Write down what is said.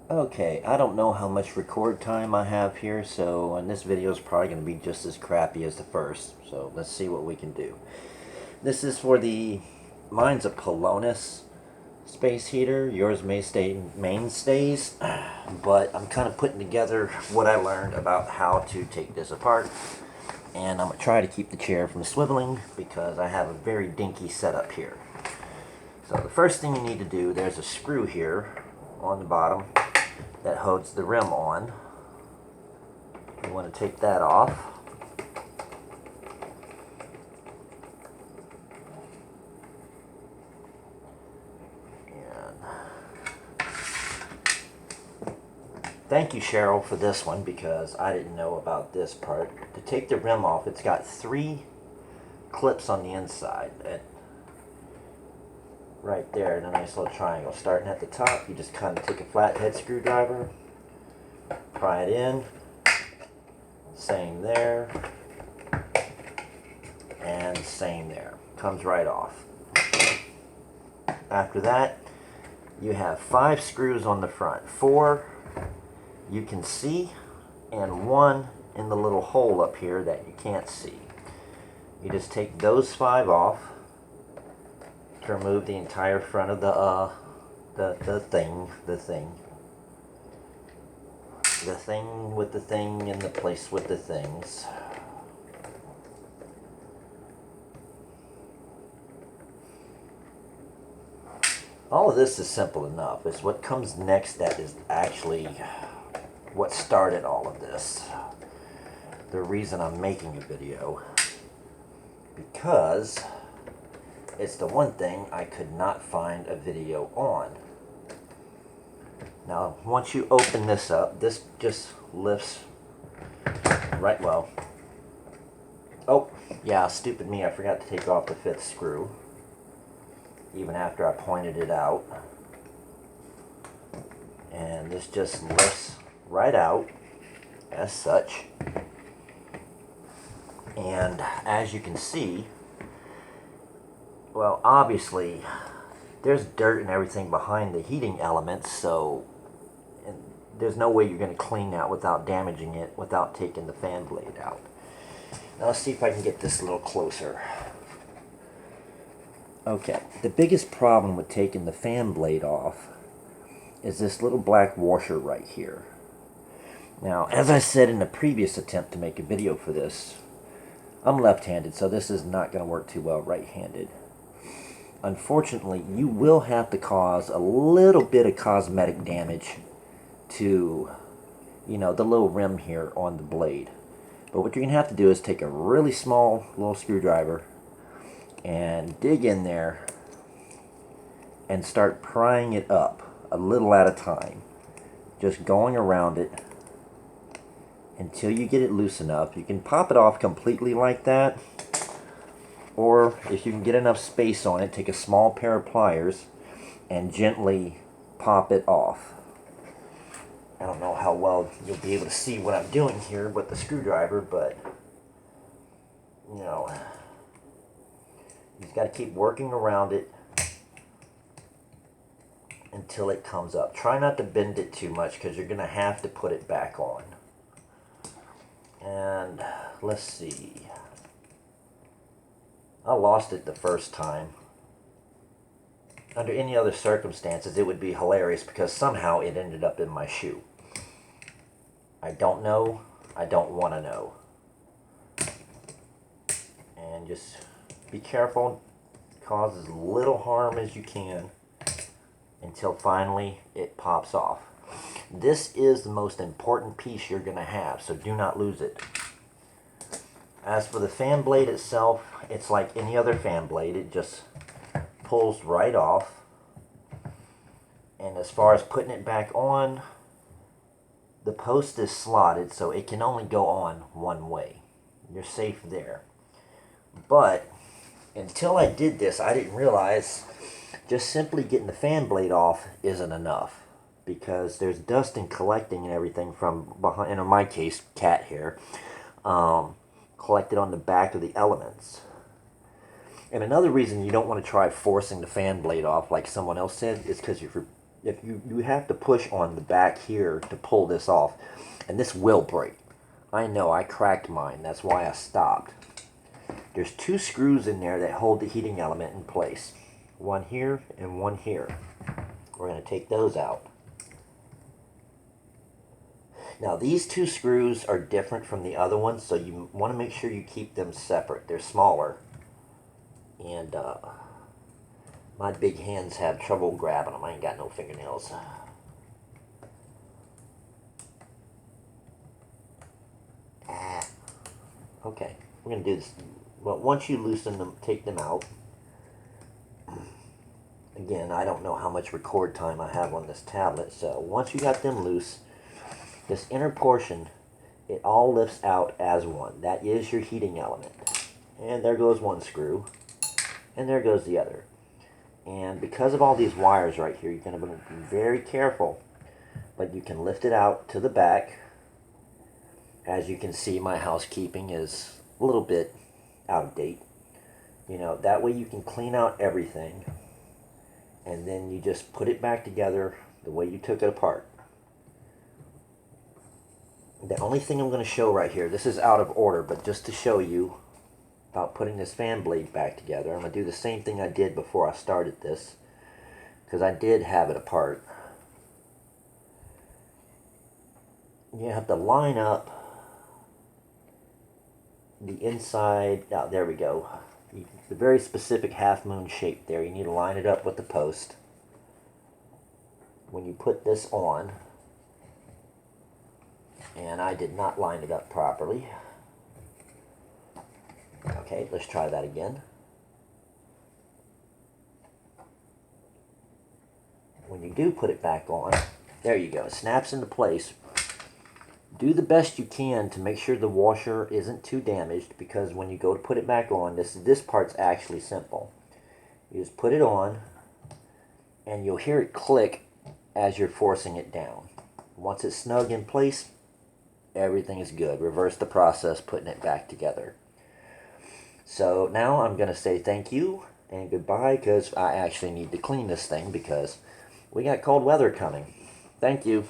Okay, I don't know how much record time I have here, so and this video is probably going to be just as crappy as the first. So let's see what we can do. This is for mine's a Pelonis space heater. Yours may stay Mainstays, but I'm kind of putting together what I learned about how to take this apart. And I'm going to try to keep the chair from swiveling because I have a very dinky setup here. So the first thing you need to do, there's a screw here on the bottom that holds the rim on. You want to take that off. And thank you, Cheryl, for this one because I didn't know about this part. To take the rim off, it's got 3 clips on the inside. Right there in a nice little triangle. Starting at the top, you just kind of take a flathead screwdriver, pry it in, same there, and same there. Comes right off. After that, you have 5 screws on the front. 4 you can see, and 1 in the little hole up here that you can't see. You just take those 5 off to remove the entire front of the thing with the thing in the place with the things. All of this is simple enough. It's what comes next that is actually what started all of this. The reason I'm making a video, because it's the one thing I could not find a video on. Now, once you open this up, this just lifts right well. Oh, yeah, stupid me, I forgot to take off the 5th screw, even after I pointed it out. And this just lifts right out, as such. And as you can see, well, obviously, there's dirt and everything behind the heating elements, so there's no way you're going to clean that without damaging it, without taking the fan blade out. Now let's see if I can get this a little closer. Okay, the biggest problem with taking the fan blade off is this little black washer right here. Now, as I said in the previous attempt to make a video for this, I'm left-handed, so this is not going to work too well right-handed. Unfortunately, you will have to cause a little bit of cosmetic damage to, the little rim here on the blade. But what you're going to have to do is take a really small little screwdriver and dig in there and start prying it up a little at a time. Just going around it until you get it loose enough. You can pop it off completely like that. Or if you can get enough space on it, take a small pair of pliers and gently pop it off. I don't know how well you'll be able to see what I'm doing here with the screwdriver, but you just got to keep working around it until it comes up. Try not to bend it too much because you're going to have to put it back on. And let's see. I lost it the first time. Under any other circumstances, it would be hilarious because somehow it ended up in my shoe. I don't know. I don't want to know. And just be careful. Cause as little harm as you can until finally it pops off. This is the most important piece you're going to have, so do not lose it. As for the fan blade itself, it's like any other fan blade. It just pulls right off. And as far as putting it back on, the post is slotted, so it can only go on one way. You're safe there. But until I did this, I didn't realize just simply getting the fan blade off isn't enough, because there's dust and collecting and everything from behind, and in my case, cat hair, collected on the back of the elements. And another reason you don't want to try forcing the fan blade off like someone else said is because if if you have to push on the back here to pull this off, and this will break. I know, I cracked mine, that's why I stopped. There's 2 screws in there that hold the heating element in place. One here and one here. We're going to take those out. Now these 2 screws are different from the other ones, so you want to make sure you keep them separate. They're smaller. And my big hands have trouble grabbing them. I ain't got no fingernails. Okay, we're going to do this. Well, once you loosen them, take them out. Again, I don't know how much record time I have on this tablet, so once you got them loose, this inner portion, it all lifts out as one. That is your heating element. And there goes one screw, and there goes the other. And because of all these wires right here, you're going to be very careful, but you can lift it out to the back. As you can see, my housekeeping is a little bit out of date. You know, that way you can clean out everything, and then you just put it back together the way you took it apart. The only thing I'm going to show right here, this is out of order, but just to show you about putting this fan blade back together, I'm going to do the same thing I did before I started this, because I did have it apart. You have to line up the inside, there we go, the very specific half moon shape there. You need to line it up with the post. When you put this on, and I did not line it up properly. Okay, let's try that again. When you do put it back on, there you go, it snaps into place. Do the best you can to make sure the washer isn't too damaged, because when you go to put it back on, this part's actually simple. You just put it on, and you'll hear it click as you're forcing it down. Once it's snug in place, everything is good. Reverse the process, putting it back together. So now I'm going to say thank you and goodbye, because I actually need to clean this thing because we got cold weather coming. Thank you.